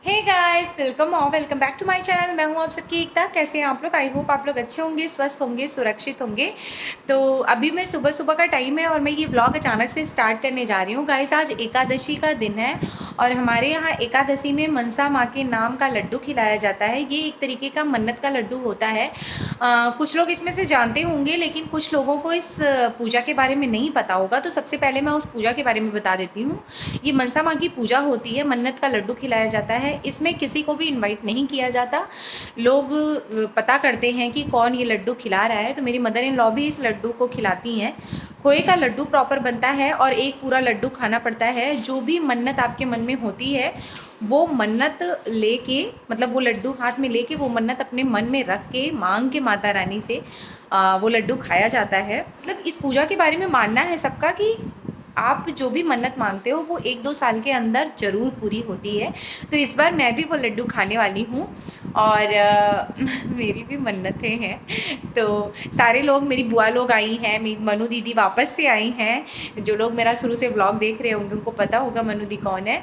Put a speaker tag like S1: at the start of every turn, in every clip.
S1: Hey guys, welcome back to my channel. मैं हूं आप सबकी एकता। कैसे हैं आप लोग? आई होप आप लोग अच्छे होंगे, स्वस्थ होंगे, सुरक्षित होंगे। तो अभी मैं सुबह सुबह का टाइम है और मैं ये ब्लॉग अचानक से स्टार्ट करने जा रही हूँ। गाइस, आज एकादशी का दिन है और हमारे यहाँ एकादशी में मनसा माँ के नाम का लड्डू खिलाया जाता है। ये एक तरीके का मन्नत का लड्डू होता है। कुछ लोग इसमें से जानते होंगे, लेकिन कुछ लोगों को इस पूजा के बारे में नहीं पता होगा। तो सबसे पहले मैं उस पूजा के बारे में बता देती हूँ। ये मनसा माँ की पूजा होती है, मन्नत का लड्डू खिलाया जाता है। इसमें किसी को भी इनवाइट नहीं किया जाता। लोग पता करते हैं कि कौन ये लड्डू खिला रहा है। तो मेरी मदर इन लॉ भी इस लड्डू को खिलाती हैं। खोए का लड्डू प्रॉपर बनता है और एक पूरा लड्डू खाना पड़ता है। जो भी मन्नत आपके मन में होती है वो मन्नत लेके, मतलब वो लड्डू हाथ में लेके वो मन्नत अपने मन में रख के मांग के माता रानी से वो लड्डू खाया जाता है। मतलब इस पूजा के बारे में मानना है सबका कि आप जो भी मन्नत मांगते हो वो 1-2 साल के अंदर ज़रूर पूरी होती है। तो इस बार मैं भी वो लड्डू खाने वाली हूँ और मेरी भी मन्नतें हैं। तो सारे लोग, मेरी बुआ लोग आई हैं, मेरी मनु दीदी वापस से आई हैं। जो लोग मेरा शुरू से व्लॉग देख रहे होंगे उनको पता होगा मनु दी कौन है।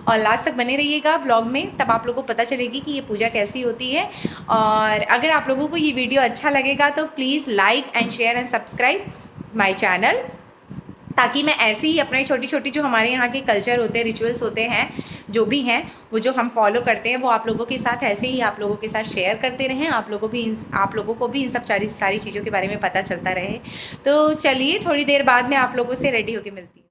S1: और लास्ट तक बने रहिएगा ब्लॉग में, तब आप लोगों को पता चलेगी कि ये पूजा कैसी होती है। और अगर आप लोगों को ये वीडियो अच्छा लगेगा तो please like and share and subscribe my channel, ताकि मैं ऐसे ही अपने छोटी छोटी जो हमारे यहाँ के कल्चर होते हैं, रिचुअल्स होते हैं, जो भी हैं वो जो हम फॉलो करते हैं वो आप लोगों के साथ ऐसे ही आप लोगों के साथ शेयर करते रहें। आप लोगों को भी इन सब सारी चीज़ों के बारे में पता चलता रहे। तो चलिए, थोड़ी देर बाद में आप लोगों से रेडी होके मिलती हूँ।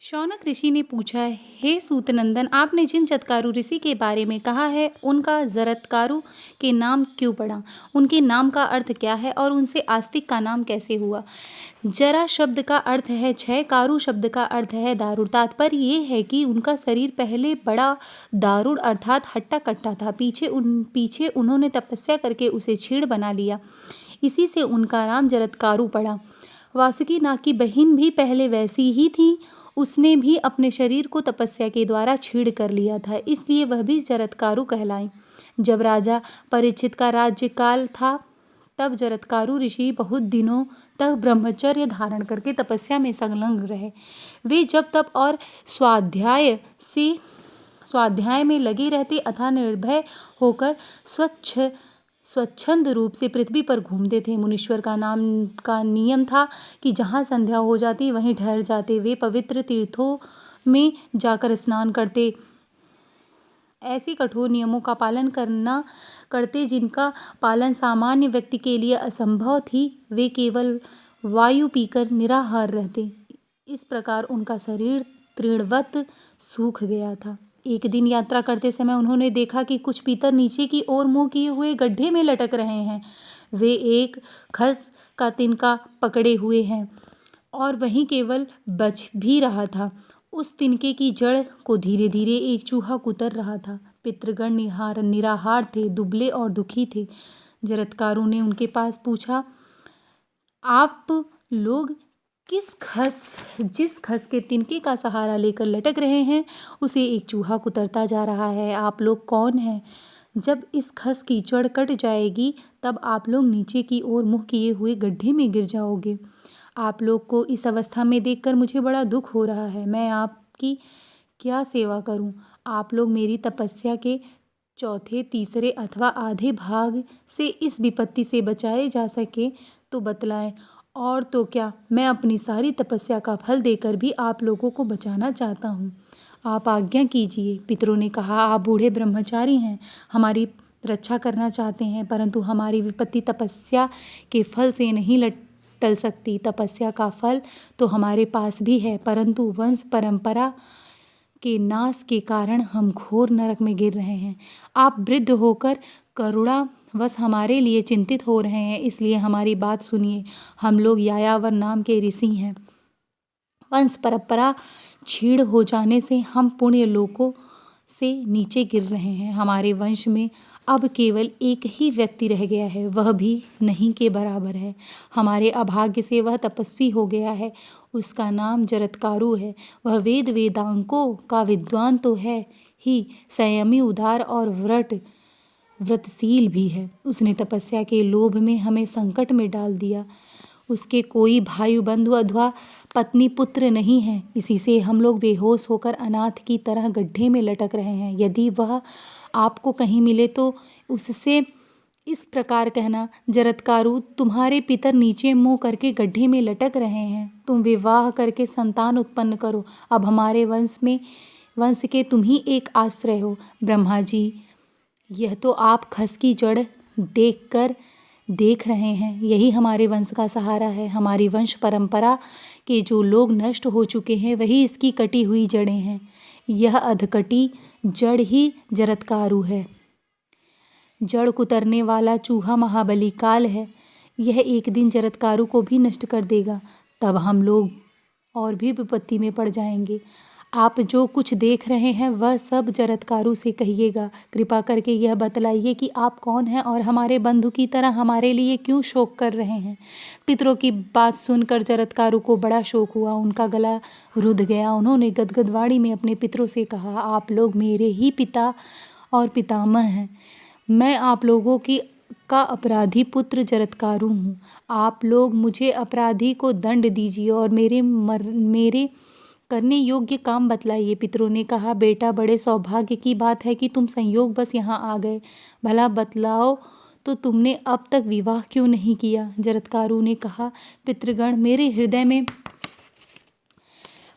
S2: शौनक ऋषि ने पूछा, हे सूतनंदन, आपने जिन जतकारु ऋषि के बारे में कहा है उनका जरत्कारु के नाम क्यों पड़ा? उनके नाम का अर्थ क्या है और उनसे आस्तिक का नाम कैसे हुआ? जरा शब्द का अर्थ है क्षय, कारु शब्द का अर्थ है दारुण। तात्पर्य ये है कि उनका शरीर पहले बड़ा दारुण अर्थात हट्टा कट्टा था। पीछे उन्होंने तपस्या करके उसे छीड़ बना लिया। इसी से उनका नाम जरत्कारु पड़ा। वासुकी नाग की बहन भी पहले वैसी ही थी। उसने भी अपने शरीर को तपस्या के द्वारा छीड़ कर लिया था, इसलिए वह भी जरत्कारु कहलाई। जब राजा परीक्षित का राज्यकाल था तब जरत्कारु ऋषि बहुत दिनों तक ब्रह्मचर्य धारण करके तपस्या में संलग्न रहे। वे जब तप और स्वाध्याय में लगे रहते अथवा निर्भय होकर स्वच्छंद रूप से पृथ्वी पर घूमते थे। मुनीश्वर का नियम था कि जहाँ संध्या हो जाती वहीं ठहर जाते। वे पवित्र तीर्थों में जाकर स्नान करते। ऐसे कठोर नियमों का पालन करते जिनका पालन सामान्य व्यक्ति के लिए असंभव थी। वे केवल वायु पीकर निराहार रहते। इस प्रकार उनका शरीर तृणवत सूख गया था। एक दिन यात्रा करते समय उन्होंने देखा कि कुछ पीतर नीचे की ओर मुंह किए हुए गड्ढे में लटक रहे हैं। वे एक खस का तिनका पकड़े हुए हैं और वहीं केवल बच भी रहा था। उस तिनके की जड़ को धीरे धीरे एक चूहा कुतर रहा था। पितृगण निराहार थे, दुबले और दुखी थे। जरत्कारु ने उनके पास पूछा, आप लोग जिस खस के तिनके का सहारा लेकर लटक रहे हैं उसे एक चूहा कुतरता जा रहा है। आप लोग कौन हैं? जब इस खस की जड़ कट जाएगी तब आप लोग नीचे की ओर मुँह किए हुए गड्ढे में गिर जाओगे। आप लोग को इस अवस्था में देखकर मुझे बड़ा दुख हो रहा है। मैं आपकी क्या सेवा करूं? आप लोग मेरी तपस्या के चौथे, तीसरे अथवा आधे भाग से इस विपत्ति से बचाए जा सके तो बतलाएं। और तो क्या, मैं अपनी सारी तपस्या का फल देकर भी आप लोगों को बचाना चाहता हूँ। आप आज्ञा कीजिए। पितरों ने कहा, आप बूढ़े ब्रह्मचारी हैं, हमारी रक्षा करना चाहते हैं, परंतु हमारी विपत्ति तपस्या के फल से नहीं टल सकती। तपस्या का फल तो हमारे पास भी है, परंतु वंश परंपरा के नाश के कारण हम घोर नरक में गिर रहे हैं। आप वृद्ध होकर करुणावश हमारे लिए चिंतित हो रहे हैं, इसलिए हमारी बात सुनिए। हम लोग यायावर नाम के ऋषि हैं। वंश परंपरा छीड़ हो जाने से हम पुण्य लोकों से नीचे गिर रहे हैं। हमारे वंश में अब केवल एक ही व्यक्ति रह गया है, वह भी नहीं के बराबर है। हमारे अभाग्य से वह तपस्वी हो गया है। उसका नाम जरत्कारु है। वह वेदांकों का विद्वान तो है ही, संयमी, उदार और व्रतशील भी है। उसने तपस्या के लोभ में हमें संकट में डाल दिया। उसके कोई भाई बंधु अथवा पत्नी पुत्र नहीं है, इसी से हम लोग बेहोश होकर अनाथ की तरह गड्ढे में लटक रहे हैं। यदि वह आपको कहीं मिले तो उससे इस प्रकार कहना, जरत्कारु, तुम्हारे पितर नीचे मुंह करके गड्ढे में लटक रहे हैं, तुम विवाह करके संतान उत्पन्न करो। अब हमारे वंश के तुम ही एक आश्रय हो। ब्रह्मा जी, यह तो आप खस की जड़ देख रहे हैं, यही हमारे वंश का सहारा है। हमारी वंश परंपरा के जो लोग नष्ट हो चुके हैं, वही इसकी कटी हुई जड़ें हैं। यह अधकटी जड़ ही जरत्कारु है। जड़ कुतरने वाला चूहा महाबली काल है। यह एक दिन जरत्कारु को भी नष्ट कर देगा, तब हम लोग और भी विपत्ति में पड़ जाएंगे। आप जो कुछ देख रहे हैं वह सब जरत्कारु से कहिएगा। कृपा करके यह बतलाइए कि आप कौन हैं और हमारे बंधु की तरह हमारे लिए क्यों शोक कर रहे हैं। पितरों की बात सुनकर जरत्कारु को बड़ा शोक हुआ, उनका गला रुध गया। उन्होंने गदगद वाणी में अपने पितरों से कहा, आप लोग मेरे ही पिता और पितामह हैं। मैं आप लोगों का अपराधी पुत्र जरत्कारु हूँ। आप लोग मुझे अपराधी को दंड दीजिए और मेरे करने योग्य काम बतलाइए। पितरों ने कहा, बेटा, बड़े सौभाग्य की बात है कि तुम संयोग बस यहाँ आ गए। भला बतलाओ तो तुमने अब तक विवाह क्यों नहीं किया? जरत्कारु ने कहा, पितृगण, मेरे हृदय में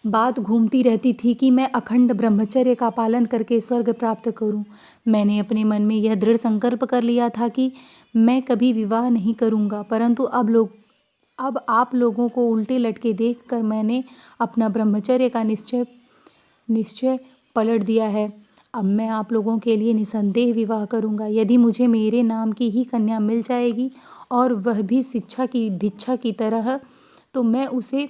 S2: बात घूमती रहती थी कि मैं अखंड ब्रह्मचर्य का पालन करके स्वर्ग प्राप्त करूं। मैंने अपने मन में यह दृढ़ संकल्प कर लिया था कि मैं कभी विवाह नहीं करूंगा, परंतु अब आप लोगों को उल्टे लटके देखकर मैंने अपना ब्रह्मचर्य का निश्चय पलट दिया है। अब मैं आप लोगों के लिए निसंदेह विवाह करूंगा। यदि मुझे मेरे नाम की ही कन्या मिल जाएगी और वह भी भिक्षा की तरह, तो मैं उसे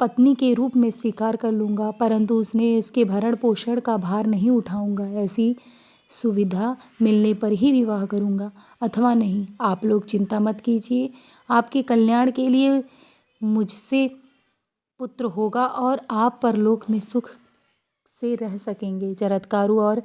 S2: पत्नी के रूप में स्वीकार कर लूँगा, परंतु इसके भरण पोषण का भार नहीं उठाऊँगा। ऐसी सुविधा मिलने पर ही विवाह करूँगा, अथवा नहीं। आप लोग चिंता मत कीजिए, आपके कल्याण के लिए मुझसे पुत्र होगा और आप परलोक में सुख से रह सकेंगे। जरत्कारु और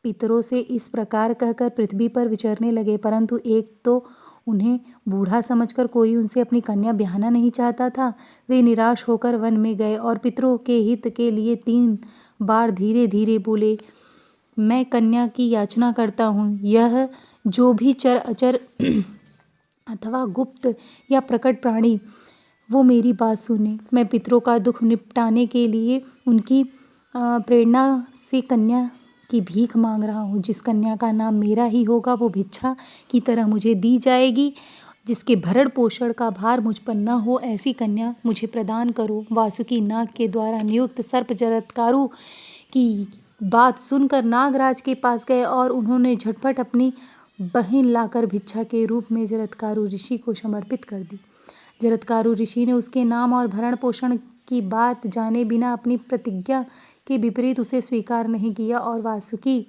S2: पितरों से इस प्रकार कहकर पृथ्वी पर विचरने लगे, परंतु एक तो उन्हें बूढ़ा समझकर कोई उनसे अपनी कन्या ब्याहना नहीं चाहता था। वे निराश होकर वन में गए और पितरों के हित के लिए 3 बार धीरे धीरे बोले, मैं कन्या की याचना करता हूँ। यह जो भी चर अचर अथवा गुप्त या प्रकट प्राणी, वो मेरी बात सुने। मैं पितरों का दुख निपटाने के लिए उनकी प्रेरणा से कन्या की भीख मांग रहा हूँ। जिस कन्या का नाम मेरा ही होगा वो भिक्षा की तरह मुझे दी जाएगी। जिसके भरण पोषण का भार मुझ पर न हो, ऐसी कन्या मुझे प्रदान करो। वासुकी नाग के द्वारा नियुक्त सर्प जरत्कारु की बात सुनकर नागराज के पास गए और उन्होंने झटपट अपनी बहन लाकर भिक्षा के रूप में जरत्कारु ऋषि को समर्पित कर दी। जरत्कारु ऋषि ने उसके नाम और भरण पोषण की बात जाने बिना अपनी प्रतिज्ञा के विपरीत उसे स्वीकार नहीं किया और वासुकी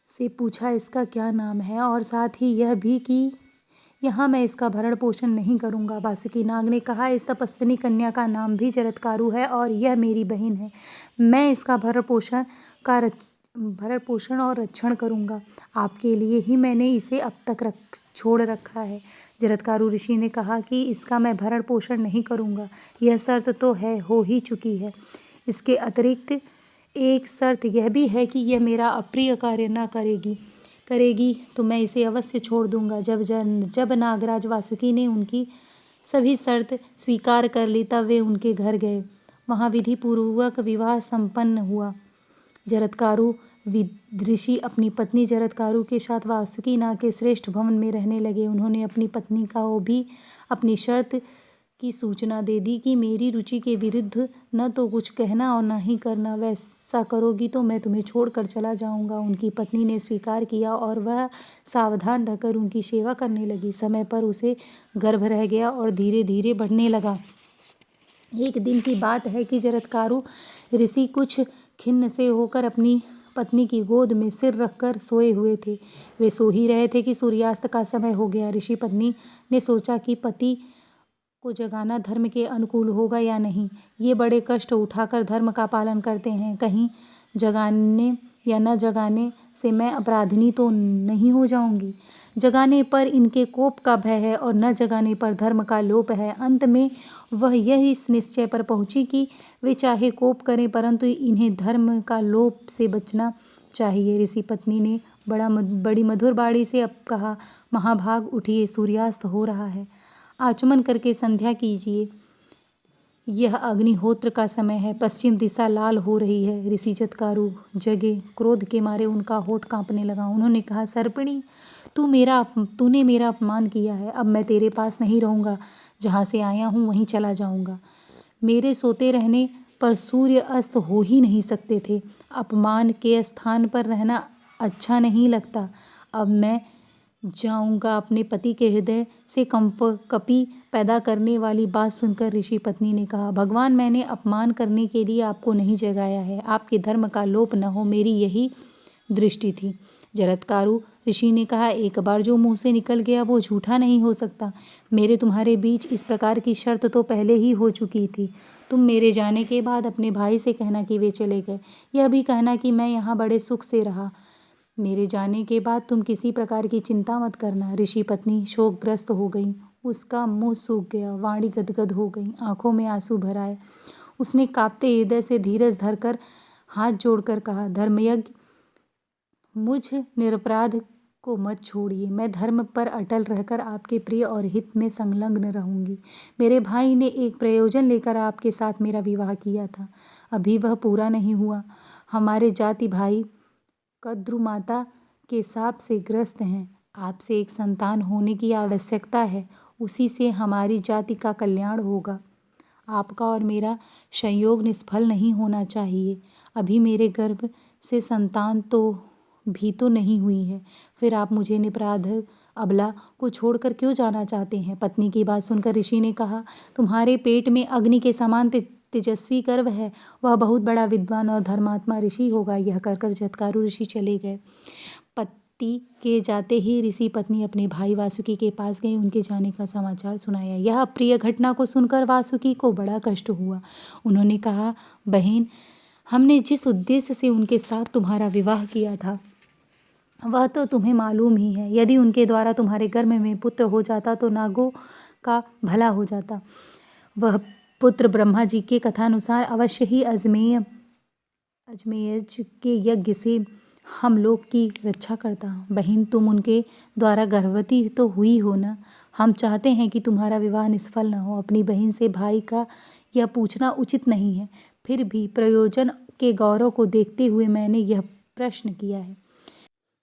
S2: से पूछा, इसका क्या नाम है, और साथ ही यह भी कि यहाँ मैं इसका भरण पोषण नहीं करूँगा। वासुकी नाग ने कहा, इस तपस्विनी कन्या का नाम भी जरत्कारु है और यह मेरी बहन है। मैं इसका भरण पोषण और रक्षण करूँगा। आपके लिए ही मैंने इसे अब तक छोड़ रखा है। जरत्कारु ऋषि ने कहा कि इसका मैं भरण पोषण नहीं करूँगा, यह शर्त तो हो ही चुकी है। इसके अतिरिक्त एक शर्त यह भी है कि यह मेरा अप्रिय कार्य न करेगी तो मैं इसे अवश्य छोड़ दूंगा। जब नागराज वासुकी ने उनकी सभी शर्त स्वीकार कर ली तब वे उनके घर गए। वहाँ विधि पूर्वक विवाह संपन्न हुआ। जरत्कारु ऋषि अपनी पत्नी जरत्कारु के साथ वासुकी नाग के श्रेष्ठ भवन में रहने लगे। उन्होंने अपनी पत्नी को भी अपनी शर्त की सूचना दे दी कि मेरी रुचि के विरुद्ध न तो कुछ कहना और न ही करना। वैसा करोगी तो मैं तुम्हें छोड़कर चला जाऊंगा। उनकी पत्नी ने स्वीकार किया और वह सावधान रहकर उनकी सेवा करने लगी। समय पर उसे गर्भ रह गया और धीरे धीरे बढ़ने लगा। एक दिन की बात है कि जरत्कारु ऋषि कुछ खिन्न से होकर अपनी पत्नी की गोद में सिर रखकर सोए हुए थे। वे सो ही रहे थे कि सूर्यास्त का समय हो गया। ऋषि पत्नी ने सोचा कि पति को जगाना धर्म के अनुकूल होगा या नहीं। ये बड़े कष्ट उठाकर धर्म का पालन करते हैं, कहीं जगाने या न जगाने से मैं अपराधिनी तो नहीं हो जाऊंगी। जगाने पर इनके कोप का भय है और न जगाने पर धर्म का लोप है। अंत में वह यह इस निश्चय पर पहुंची कि वे चाहे कोप करें परंतु इन्हें धर्म का लोप से बचना चाहिए। ऋषि पत्नी ने बड़ी मधुर बाणी से अब कहा, महाभाग उठिए, सूर्यास्त हो रहा है, आचमन करके संध्या कीजिए। यह अग्निहोत्र का समय है। पश्चिम दिशा लाल हो रही है। ऋषि जरत्कारु जगे। क्रोध के मारे उनका होठ कांपने लगा। उन्होंने कहा, सर्पिणी, तूने मेरा अपमान किया है। अब मैं तेरे पास नहीं रहूंगा। जहाँ से आया हूँ वहीं चला जाऊंगा। मेरे सोते रहने पर सूर्य अस्त हो ही नहीं सकते थे। अपमान के स्थान पर रहना अच्छा नहीं लगता। अब मैं जाऊंगा। अपने पति के हृदय से कपी पैदा करने वाली बात सुनकर ऋषि पत्नी ने कहा, भगवान, मैंने अपमान करने के लिए आपको नहीं जगाया है। आपके धर्म का लोप न हो, मेरी यही दृष्टि थी। जरत्कारु ऋषि ने कहा, एक बार जो मुंह से निकल गया वो झूठा नहीं हो सकता। मेरे तुम्हारे बीच इस प्रकार की शर्त तो पहले ही हो चुकी थी। तुम मेरे जाने के बाद अपने भाई से कहना कि वे चले गए। यह भी कहना कि मैं यहाँ बड़े सुख से रहा। मेरे जाने के बाद तुम किसी प्रकार की चिंता मत करना। ऋषि पत्नी शोकग्रस्त हो गई। उसका मुंह सूख गया, वाणी गदगद हो गई, आंखों में आंसू भर आए। उसने कांपते हृदय से धीरज धरकर हाथ जोड़कर कहा, धर्मयज्ञ, मुझ निरपराध को मत छोड़िए। मैं धर्म पर अटल रहकर आपके प्रिय और हित में संलग्न रहूंगी। मेरे भाई ने एक प्रयोजन लेकर आपके साथ मेरा विवाह किया था। अभी वह पूरा नहीं हुआ। हमारे जाति भाई कद्रु माता के शाप से ग्रस्त हैं। आपसे एक संतान होने की आवश्यकता है। उसी से हमारी जाति का कल्याण होगा। आपका और मेरा संयोग निष्फल नहीं होना चाहिए। अभी मेरे गर्भ से संतान भी तो नहीं हुई है। फिर आप मुझे निरपराध अबला को छोड़कर क्यों जाना चाहते हैं? पत्नी की बात सुनकर ऋषि ने कहा, तुम्हारे पेट में अग्नि के समान तेजस्वी गर्भ है। वह बहुत बड़ा विद्वान और धर्मात्मा ऋषि होगा। यह कहकर जरत्कारु ऋषि चले गए। पति के जाते ही ऋषि पत्नी अपने भाई वासुकी के पास गई। उनके जाने का समाचार सुनाया। यह अप्रिय घटना को सुनकर वासुकी को बड़ा कष्ट हुआ। उन्होंने कहा, बहन, हमने जिस उद्देश्य से उनके साथ तुम्हारा विवाह किया था वह तो तुम्हें मालूम ही है। यदि उनके द्वारा तुम्हारे गर्भ में पुत्र हो जाता तो नागों का भला हो जाता। वह पुत्र ब्रह्मा जी के कथानुसार अवश्य ही अजमेयज के यज्ञ से हम लोग की रक्षा करता। बहन, तुम उनके द्वारा गर्भवती तो हुई हो ना। हम चाहते हैं कि तुम्हारा विवाह निष्फल न हो। अपनी बहन से भाई का यह पूछना उचित नहीं है। फिर भी प्रयोजन के गौरव को देखते हुए मैंने यह प्रश्न किया है।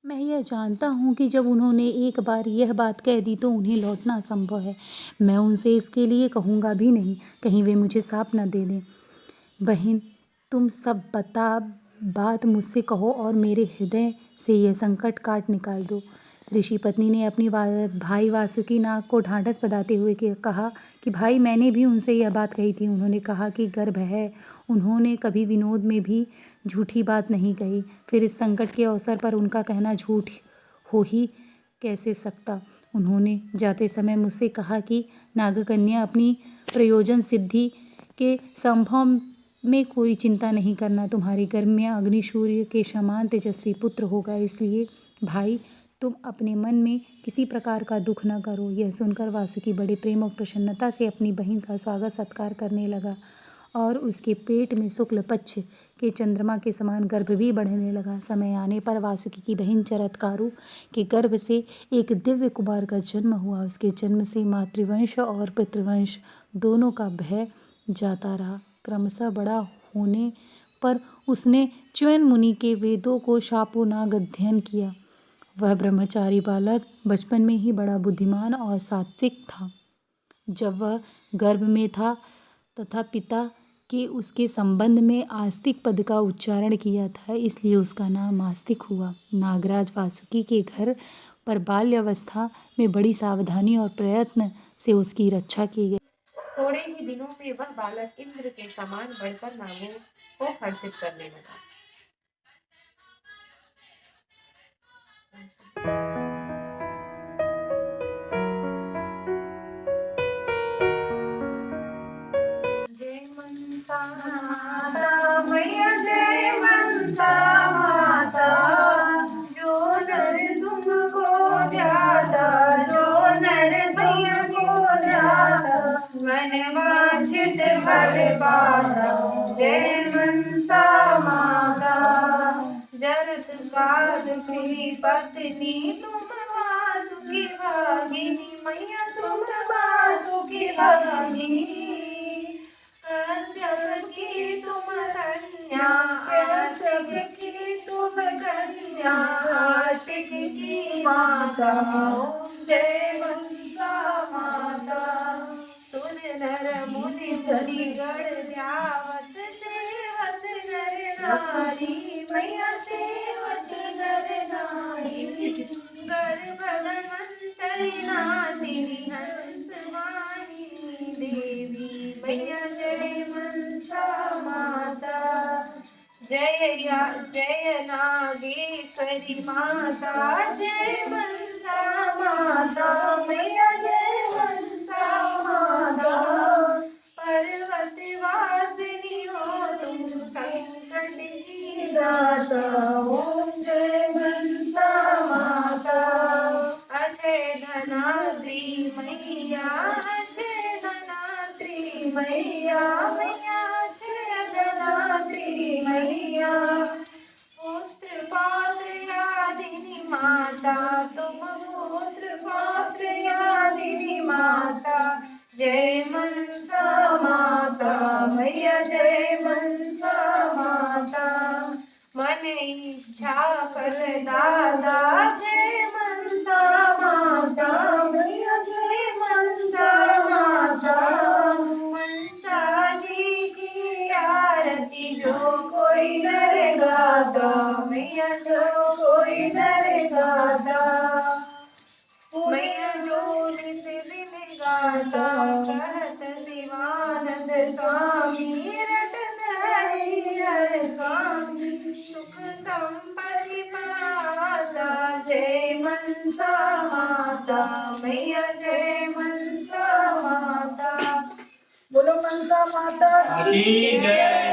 S2: मैं यह जानता हूँ कि जब उन्होंने एक बार यह बात कह दी तो उन्हें लौटना असंभव है। मैं उनसे इसके लिए कहूँगा भी नहीं, कहीं वे मुझे शाप न दे दें। बहन, तुम सब बात मुझसे कहो और मेरे हृदय से यह संकट काट निकाल दो। ऋषि पत्नी ने अपनी भाई वासुकी नाग को ढांढस बंधाते हुए कहा कि भाई, मैंने भी उनसे यह बात कही थी। उन्होंने कहा कि गर्भ है। उन्होंने कभी विनोद में भी झूठी बात नहीं कही। फिर इस संकट के अवसर पर उनका कहना झूठ हो ही कैसे सकता। उन्होंने जाते समय मुझसे कहा कि नागकन्या, अपनी प्रयोजन सिद्धि के संभव में कोई चिंता नहीं करना। तुम्हारे गर्भ में अग्नि सूर्य के समान तेजस्वी पुत्र होगा। इसलिए भाई, तुम अपने मन में किसी प्रकार का दुख न करो। यह सुनकर वासुकी बड़े प्रेम और प्रसन्नता से अपनी बहन का स्वागत सत्कार करने लगा और उसके पेट में शुक्ल पक्ष के चंद्रमा के समान गर्भ भी बढ़ने लगा। समय आने पर वासुकी की बहन चरत्कारु के गर्भ से एक दिव्य कुमार का जन्म हुआ। उसके जन्म से मातृवंश और पितृवंश दोनों का भय जाता रहा। क्रमशः बड़ा होने पर उसने च्यवन मुनि के वेदों को शापोनाग अध्ययन किया। वह ब्रह्मचारी बालक बचपन में ही बड़ा बुद्धिमान और सात्विक था। जब वह गर्भ में था तथा पिता के उसके संबंध में आस्तिक पद का उच्चारण किया था, इसलिए उसका नाम आस्तिक हुआ। नागराज वासुकी के घर पर बाल्यावस्था में बड़ी सावधानी और प्रयत्न से उसकी रक्षा की गई।
S1: थोड़े ही दिनों में वह बालक इंद्र के समान बढ़कर नागों को हर्षित करने लगा। जय मनसा माता मैया, जय मनसा माता, जो नर तुमको ध्याता, जो नर तुमको ध्याता, मन वांछित फल पाता। जय मनसा माता, जरत काल की पत्नी तुम वासुकी भागिनी, मैया तुम वासुकी भागिनी। कश्यप की तुम कन्या, कश्यप की तुम कन्या, आस्तिक की माता। जय मनसा माता, सुन नर मुनि जनि गण ध्यावत, सेवत नर नारी, मैया सेवत नर नारी। गर्भ धन्वन्तरि नाशिनी, हंस वाहिनी देवी, मैया जय मनसा माता। जय नागेश्वरी माता, जय मनसा माता, मैया जय मनसा माता। पर्वत वासिनी हो तुम, संकट की दाता, ओम जय मनसा माता। अजय धनाद्री मैया, अजय धनाद्री मैया, मैया अजय धनाद्री मैया। पुत्र पात्र यादिनी माता, तुम पुत्र पात्र यादिनी माता। जय मनसा माता, मैया जय मनसा माता। मन इच्छा कर दादा, जय मनसा माता, मैया जय मनसा माता। मनसा जी की आरती जो कोई नर गाता, मैया जो कोई नर गाता। मैया जो निस दिन गाता, कहत शिवानंद स्वामी, रटत हरिहर स्वामी, सुख संपत्ति पाता। जय मनसा माता, मैया जय मनसा माता। बोलो मनसा माता की जय।